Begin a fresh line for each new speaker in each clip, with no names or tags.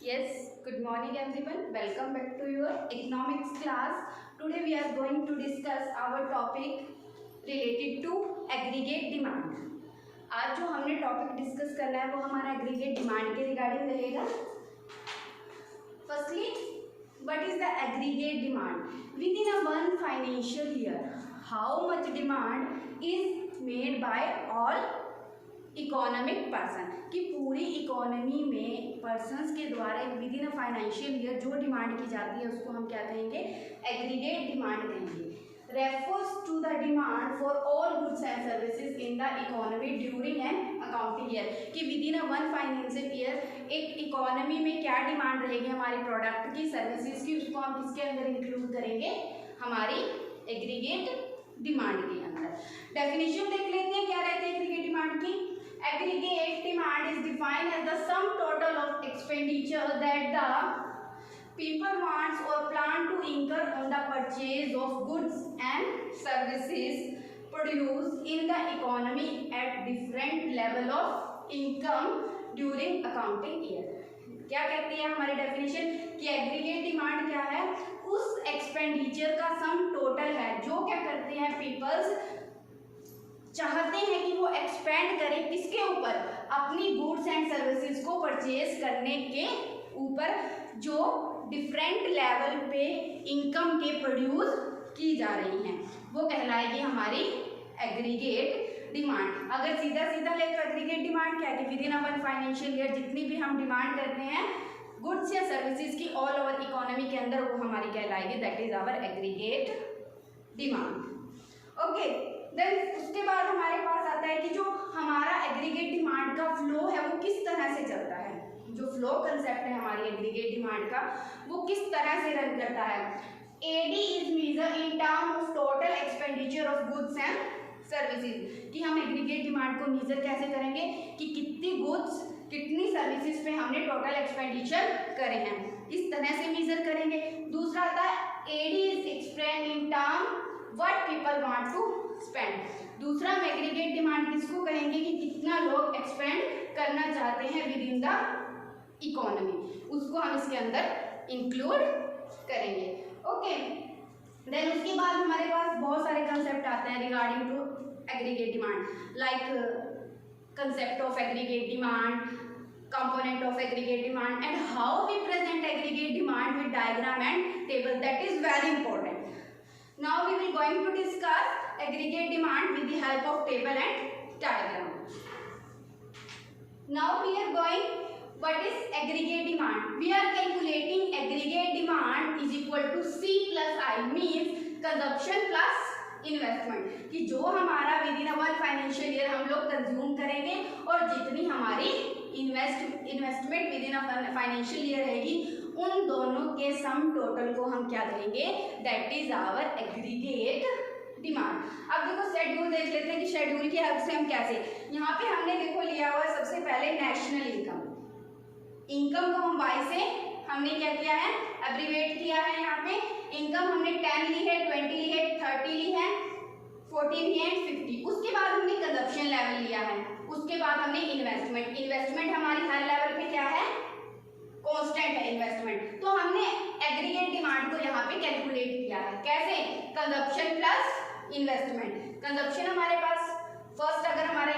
Yes, good morning everyone. Welcome back to your economics class. Today we are going to discuss our topic related to aggregate demand. आज जो हमने topic discuss करना है वो हमारा aggregate demand के regarding रहेगा. Firstly, what is the aggregate demand? Within a one financial year, how much demand is made by all economic person कि पूरी इकोनॉमी में पर्सनस के द्वारा within a financial year जो डिमांड की जाती है उसको हम क्या कहेंगे, एग्रीगेट डिमांड कहेंगे. Refers to the demand for all goods and services in the economy during an accounting year कि within a one financial year एक इकोनॉमी में क्या डिमांड रहेगी हमारी प्रोडक्ट की, सर्विसेज की, उसको हम किसके अंदर इंक्लूड करेंगे, हमारी एग्रीगेट डिमांड के अंदर. डेफिनेशन देख लेते हैं क्या रहती है एग्रीगेट डिमांड की. Aggregate demand is defined as the sum total of expenditure that the people wants or plan to incur on the purchase of goods and services produced in the economy at different level of income during accounting year. क्या कहती है हमारी definition कि aggregate demand क्या है, उस expenditure का sum total है जो क्या करते हैं पीपल्स चाहते हैं कि वो एक्सपेंड करें किसके ऊपर, अपनी गुड्स एंड सर्विसेज को परचेज करने के ऊपर जो डिफरेंट लेवल पे इनकम के प्रोड्यूस की जा रही हैं वो कहलाएगी हमारी एग्रीगेट डिमांड. अगर सीधा सीधा ले तो एग्रीगेट डिमांड क्या है कि within a one financial year जितनी भी हम डिमांड करते हैं गुड्स या सर्विसेज की ऑल ओवर इकोनॉमी के अंदर वो हमारी कहलाएगी, that is our aggregate demand. Okay, then उसके बाद हमारे पास आता है कि जो हमारा एग्रीगेट डिमांड का फ्लो है वो किस तरह से चलता है. जो फ्लो कंसेप्ट है हमारी एग्रीगेट डिमांड का वो किस तरह से रन करता है. AD is measure in term of total expenditure of goods and services कि हम एग्रीगेट डिमांड को मेजर कैसे करेंगे कि कितनी गुड्स कितनी सर्विसेज पे हमने टोटल एक्सपेंडिचर करे हैं, इस तरह से मेजर करेंगे. दूसरा आता है AD is expressed in term what people want to spend. दूसरा हम एग्रीगेट डिमांड किसको कहेंगे कि कितना लोग एक्सपेंड करना चाहते हैं विद इन द इकोनॉमी, उसको हम इसके अंदर इंक्लूड करेंगे. ओके, देन उसके बाद हमारे पास बहुत सारे कंसेप्ट आते हैं regarding to aggregate demand, like concept of aggregate demand, component of aggregate demand and how we present aggregate demand with diagram and table. That is very important. Now we will going to discuss aggregate demand with the help of table and diagram. Now we are going, what is aggregate demand? We are calculating aggregate demand is equal to C plus I, means consumption plus investment कि जो हमारा with in a one financial year हम लोग consume करेंगे और जितनी हमारी investment with in a financial year रहेगी उन दोनों के सम टोटल को हम क्या करेंगे, that is our aggregate demand. अब देखो शेड्यूल देख लेते हैं कि शेड्यूल की हेल्प से हम कैसे, यहाँ पे हमने देखो लिया हुआ सबसे पहले नेशनल इनकम को हम वाई से हमने क्या किया है, एब्रीवेट किया है. यहाँ पे इनकम हमने 10 ली है, 20 ली है, 30 ली है, 40 ली है, 50. उसके बाद हमने कंजप्शन लेवल लिया है, उसके बाद हमने इन्वेस्टमेंट हमारी हर लेवल पे क्या है, कांस्टेंट है इन्वेस्टमेंट. तो हमने एग्रीगेट डिमांड को यहाँ पे कैलकुलेट किया है कैसे, कंजप्शन प्लस इन्वेस्टमेंट. कंजप्शन हमारे पास फर्स्ट अगर हमारा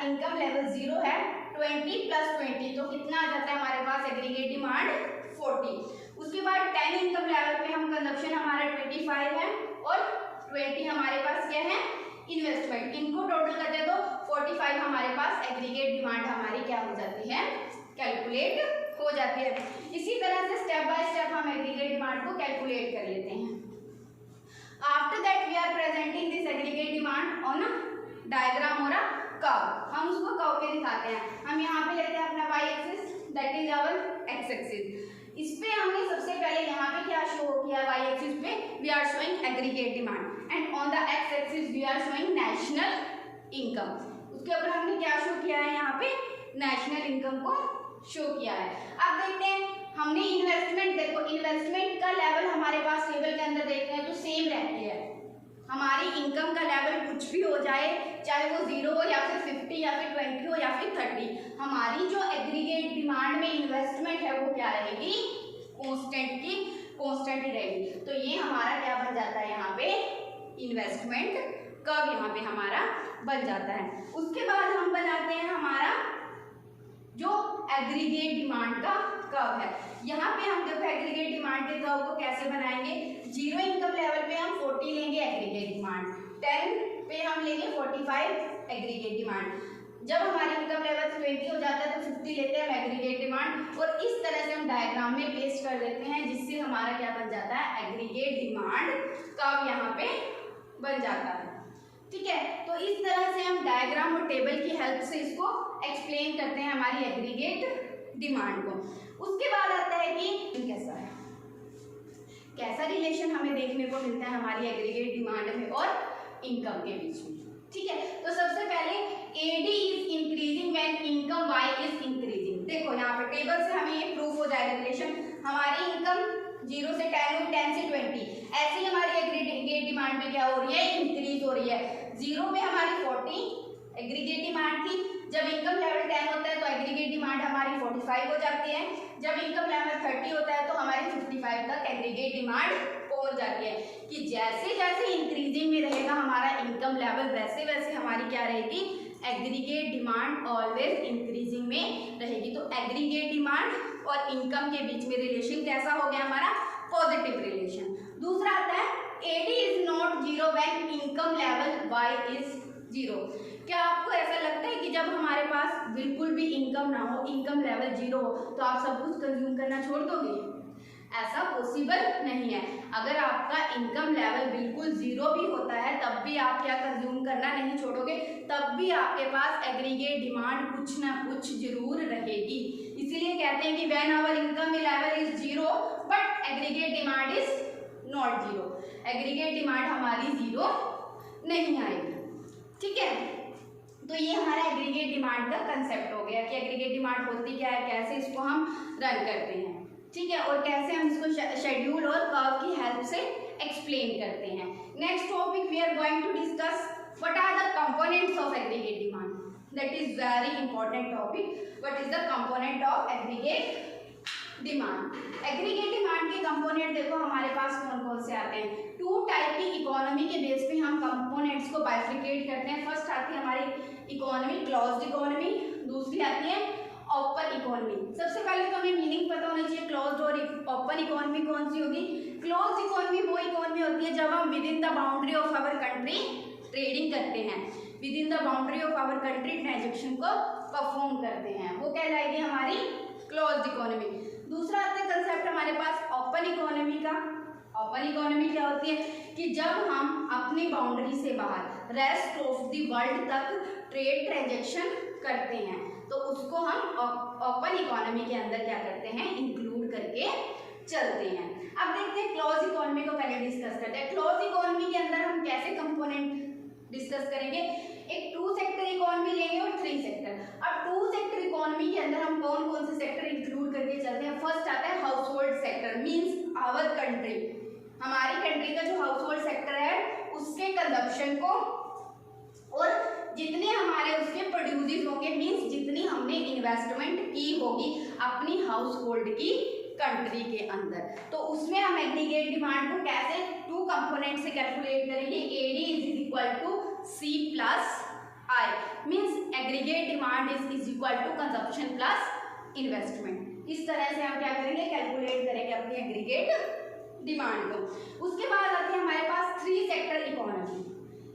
इनकम लेवल 0 है, 20 प्लस 20 तो कितना आ जाता है हमारे पास एग्रीगेट डिमांड 40. उसके बाद 10 इनकम लेवल पे हम कंजप्शन हमारा 25 है और 20 हमारे पास क्या है, इन्वेस्टमेंट. इनको टोटल करते तो 45 हमारे पास एग्रीगेट डिमांड हमारी क्या हो जाती है, कैलकुलेट हो जाती है. इसी तरह से स्टेप बाय स्टेप हम एग्रीगेट डिमांड को कैलकुलेट कर लेते हैं. After that we are presenting this aggregate demand on diagram और कर्व. हम उसको कर्व पे दिखाते हैं. हम यहाँ पे लेते हैं अपना Y axis, that is our X axis. इस पे हमने सबसे पहले यहाँ पे क्या शो किया, वाई एक्सिस पे we are showing aggregate demand and on the X axis we are showing national income. उसके ऊपर हमने क्या शो किया है, यहाँ पे नेशनल इनकम को शो किया है. अब देखते हैं हमने इन्वेस्टमेंट, देखो इन्वेस्टमेंट का लेवल हमारे पास टेबल के अंदर देखते हैं तो सेम रहती है. हमारी इनकम का लेवल कुछ भी हो जाए, चाहे वो 0 हो या फिर 50 या फिर 20 हो या फिर 30, हमारी जो एग्रीगेट डिमांड में इन्वेस्टमेंट है वो क्या रहेगी, कांस्टेंट ही रहेगी। तो ये हमारा क्या बन जाता है यहाँ पे, इन्वेस्टमेंट कर्व यहाँ पे हमारा बन जाता है। उसके बाद हम बनाते हैं हमारा जो एग्रीगेट डिमांड का कर्व है। यहाँ पे हम देखो एग्रीगेट डिमांड के कर्व को कैसे बनाएंगे, 0 इनकम लेवल पे हम 40 लेंगे एग्रीगेट डिमांड, 10 पे हम लेंगे 45 एग्रीगेट डिमांड, जब हमारी इनकम लेवल 20 हो जाता है तो 50 लेते हैं हम एग्रीगेट डिमांड, और इस तरह से हम डायग्राम में पेस्ट कर देते हैं, जिससे हमारा क्या बन जाता है, एग्रीगेट डिमांड कर्व यहाँ पे बन जाता है। ठीक है, तो इस तरह से हम डायग्राम और टेबल की हेल्प से इसको एक्सप्लेन करते हैं हमारी एग्रीगेट डिमांड को। उसके बाद आता है कि कैसा रिलेशन हमें देखने को मिलता है हमारी एग्रीगेट डिमांड में और इनकम के बीच में। ठीक है, तो सबसे पहले AD is increasing when income Y is increasing. देखो यहाँ पे टेबल से हमें ये प्रूफ हो जाएगा रिलेशन, हमारी इनकम 0 से 10 हुई, 10 से 20, ऐसे ही हमारी एग्रीगेट डिमांड में क्या हो रही है, इंक्रीज हो रही है। 0 पे हमारी 40 एग्रीगेट डिमांड थी, जब इनकम लेवल 10 होता है तो एग्रीगेट डिमांड हमारी 45 हो जाती है, जब इनकम लेवल 30 होता है तो हमारी 55 तक एग्रीगेट डिमांड पहुंच जाती है। कि जैसे जैसे इंक्रीजिंग में रहेगा हमारा इनकम लेवल, वैसे वैसे हमारी क्या रहेगी, एग्रीगेट डिमांड ऑलवेज इंक्रीजिंग में रहेगी। तो एग्रीगेट डिमांड और इनकम के बीच में रिलेशन कैसा हो गया हमारा, पॉजिटिव रिलेशन। दूसरा आता है AD is not 0 when income level Y is 0। क्या आपको ऐसा लगता है कि जब हमारे पास बिल्कुल भी इनकम ना हो, इनकम लेवल 0 हो, तो आप सब कुछ कंज्यूम करना छोड़ दोगे? ऐसा पॉसिबल नहीं है। अगर आपका इनकम लेवल बिल्कुल 0 भी होता है तब भी आप क्या कंज्यूम करना नहीं छोड़ोगे, तब भी आपके पास एग्रीगेट डिमांड कुछ ना कुछ जरूर रहेगी। इसीलिए कहते हैं कि when our income level is 0 but aggregate demand is not 0। Aggregate demand हमारी 0 नहीं आएगी। ठीक है, तो ये हमारा एग्रीगेट डिमांड का कंसेप्ट हो गया कि एग्रीगेट डिमांड होती क्या है, कैसे इसको हम रन करते हैं। ठीक है, और कैसे हम इसको शेड्यूल और कर्व की हेल्प से एक्सप्लेन करते हैं। Next topic we are going to discuss what are the components of aggregate demand. That is very important topic. What is the component of aggregate demand. Aggregate demand के component देखो हमारे पास कौन कौन से आते हैं। 2 टाइप की इकोनॉमी के बेस पे हम कंपोनेंट्स को बाइफिकेट करते हैं। फर्स्ट आती है हमारी इकोनॉमी क्लोज्ड इकोनॉमी, दूसरी आती है ओपन इकोनॉमी। सबसे पहले तो हमें मीनिंग पता होना चाहिए क्लोज्ड और ओपन इकोनॉमी कौन सी होगी। क्लोज्ड इकोनॉमी वो इकोनॉमी होती है जब हम within the boundary of our country trading करते हैं, within the boundary of our country transaction को परफॉर्म करते हैं, वो कहलाएगी हमारी क्लोज्ड इकोनॉमी। दूसरा आता है कंसेप्ट हमारे पास ओपन इकोनॉमी का। ओपन इकोनॉमी क्या होती है कि जब हम अपनी बाउंड्री से बाहर रेस्ट ऑफ द वर्ल्ड तक ट्रेड ट्रांजेक्शन करते हैं, तो उसको हम ओपन इकोनॉमी के अंदर क्या करते हैं, इंक्लूड करके चलते हैं। अब देखते हैं क्लोज इकोनॉमी को पहले डिस्कस करते हैं। क्लोज इकोनॉमी के अंदर हम कैसे कंपोनेंट डिस्कस करेंगे, एक 2 सेक्टर इकोनॉमी लेंगे और 3 सेक्टर। अब 2 सेक्टर इकोनॉमी के अंदर हम कौन कौन से सेक्टर इंक्लूड करके चलते हैं। फर्स्ट आता है household sector, means our country, हमारी कंट्री का जो हाउस होल्ड सेक्टर है उसके कंजप्शन को, और जितने हमारे उसके प्रोड्यूसेस होंगे, मीन्स जितनी हमने इन्वेस्टमेंट की होगी अपनी हाउस होल्ड की कंट्री के अंदर, तो उसमें हम एग्रीगेट डिमांड को कैसे 2 कंपोनेंट से कैलकुलेट करेंगे। AD is equal to C plus I, means aggregate demand is equal to consumption plus investment. इस तरह से हम क्या करेंगे, कैलकुलेट करेंगे अपनी एग्रीगेट डिमांड को। उसके बाद आते हैं हमारे पास 3 सेक्टर इकोनॉमी।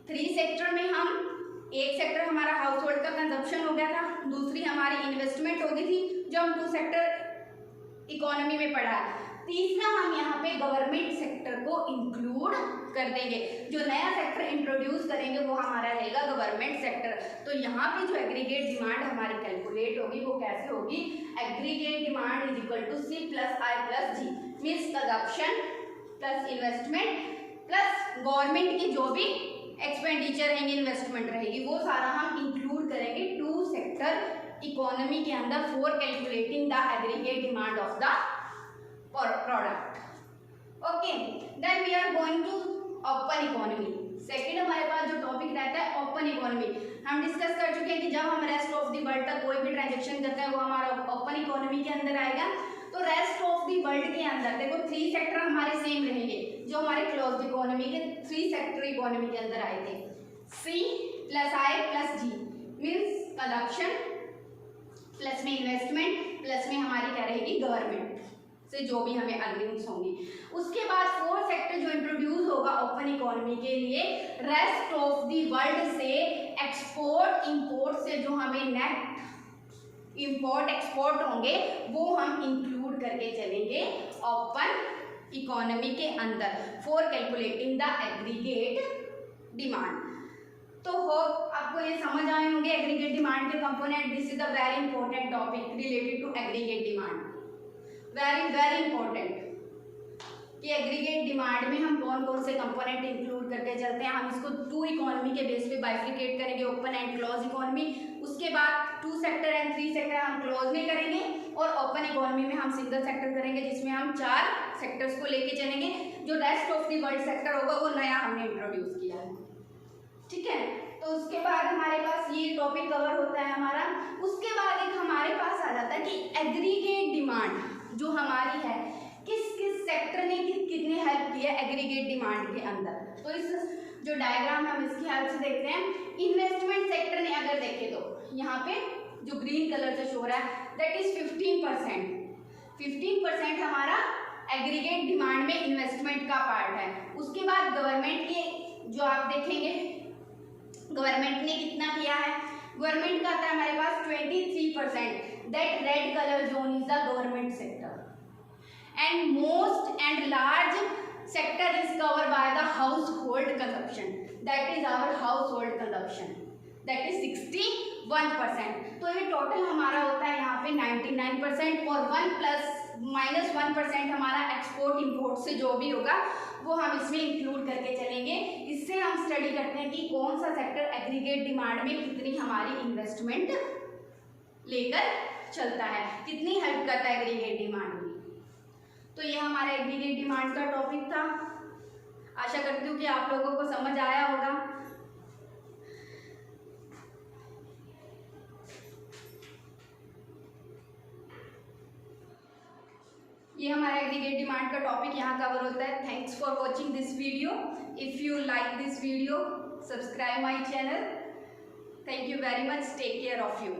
3 सेक्टर में हम, एक सेक्टर हमारा हाउस होल्ड का कंजप्शन हो गया था, दूसरी हमारी इन्वेस्टमेंट हो गई थी जो हम 2 सेक्टर इकोनॉमी में पढ़ा है, तीसरा हम यहाँ पे गवर्नमेंट सेक्टर को इंक्लूड कर देंगे। जो नया सेक्टर इंट्रोड्यूस करेंगे वो हमारा रहेगा गवर्नमेंट सेक्टर। तो यहाँ पे जो एग्रीगेट डिमांड हमारी कैलकुलेट होगी वो कैसे होगी, aggregate demand is equal to C plus I plus G, means consumption plus investment plus government की जो भी एक्सपेंडिचर रहेंगी, इन्वेस्टमेंट रहेगी, वो सारा हम इंक्लूड करेंगे 2 सेक्टर इकोनॉमी के अंदर for calculating the aggregate demand of the product. Okay, then we are going to open economy second हमारे पास जो टॉपिक रहता है ओपन इकोनॉमी, हम डिस्कस कर चुके हैं कि जब हम रेस्ट ऑफ द वर्ल्ड तक कोई भी ट्रांजेक्शन करते हैं वो हमारा ओपन इकोनॉमी के अंदर आएगा। तो रेस्ट ऑफ द वर्ल्ड के अंदर देखो 3 सेक्टर हमारे सेम रहेंगे जो हमारे क्लोज्ड इकोनॉमी के 3 सेक्टर इकोनॉमी के अंदर आए थे। C plus I plus G means consumption plus में इन्वेस्टमेंट प्लस में हमारी क्या रहेगी गवर्नमेंट से जो भी हमें अर्निंग्स होंगी। उसके बाद 4 सेक्टर जो इंट्रोड्यूस होगा ओपन इकोनॉमी के लिए, रेस्ट ऑफ द वर्ल्ड से एक्सपोर्ट इंपोर्ट से जो हमें नेट इंपोर्ट एक्सपोर्ट होंगे वो हम इंक्लूड करके चलेंगे ओपन इकोनॉमी के अंदर for calculating the aggregate demand. तो होप आपको ये समझ आए होंगे एग्रीगेट डिमांड के component. This is a very important topic related to aggregate demand, very important कि एग्रीगेट डिमांड में हम कौन कौन से कंपोनेंट इंक्लूड करके चलते हैं। हम इसको 2 इकोनॉमी के बेस पे बाइफिकेट करेंगे, ओपन एंड क्लोज इकोनॉमी। उसके बाद 2 सेक्टर एंड 3 सेक्टर हम क्लोज में करेंगे और ओपन इकोनॉमी में हम सिंगल सेक्टर करेंगे जिसमें हम 4 सेक्टर्स को लेके चलेंगे। जो rest of the world sector होगा वो नया हमने इंट्रोड्यूस किया है, ठीक है। तो उसके बाद हमारे पास ये टॉपिक कवर होता है हमारा। उसके बाद एक हमारे पास आ जाता है कि एग्रीगेट डिमांड जो हमारी है किस किस सेक्टर ने कितने हेल्प किया एग्रीगेट डिमांड के अंदर। तो इस जो डायग्राम है हम इसकी हेल्प से देखते हैं। इन्वेस्टमेंट सेक्टर ने अगर देखे तो यहाँ पे जो ग्रीन कलर से शो रहा है दैट इज 15%। 15% हमारा एग्रीगेट डिमांड में इन्वेस्टमेंट का पार्ट है। उसके बाद गवर्नमेंट के जो आप देखेंगे गवर्नमेंट ने कितना किया है, गवर्नमेंट का आता है हमारे पास 23%। That red colour zone is the government sector and most and large sector is cover by the household consumption, that is our household consumption, that is 61%। तो ये टोटल हमारा होता है यहाँ पे 99% और 1 प्लस -1% हमारा एक्सपोर्ट इंपोर्ट से जो भी होगा वो हम इसमें इंक्लूड करके चलेंगे। इससे हम स्टडी करते हैं कि कौन सा सेक्टर एग्रीगेट डिमांड में कितनी हमारी इन्वेस्टमेंट लेकर चलता है, कितनी हेल्प करता है एग्रीगेट डिमांड में। तो ये हमारा एग्रीगेट डिमांड का टॉपिक था। आशा करती हूँ कि आप लोगों को समझ आया होगा। ये हमारा एग्रीगेट डिमांड का टॉपिक यहाँ कवर होता है। Thanks for watching this video. If you like this video subscribe my channel. Thank you very much. Take care of you.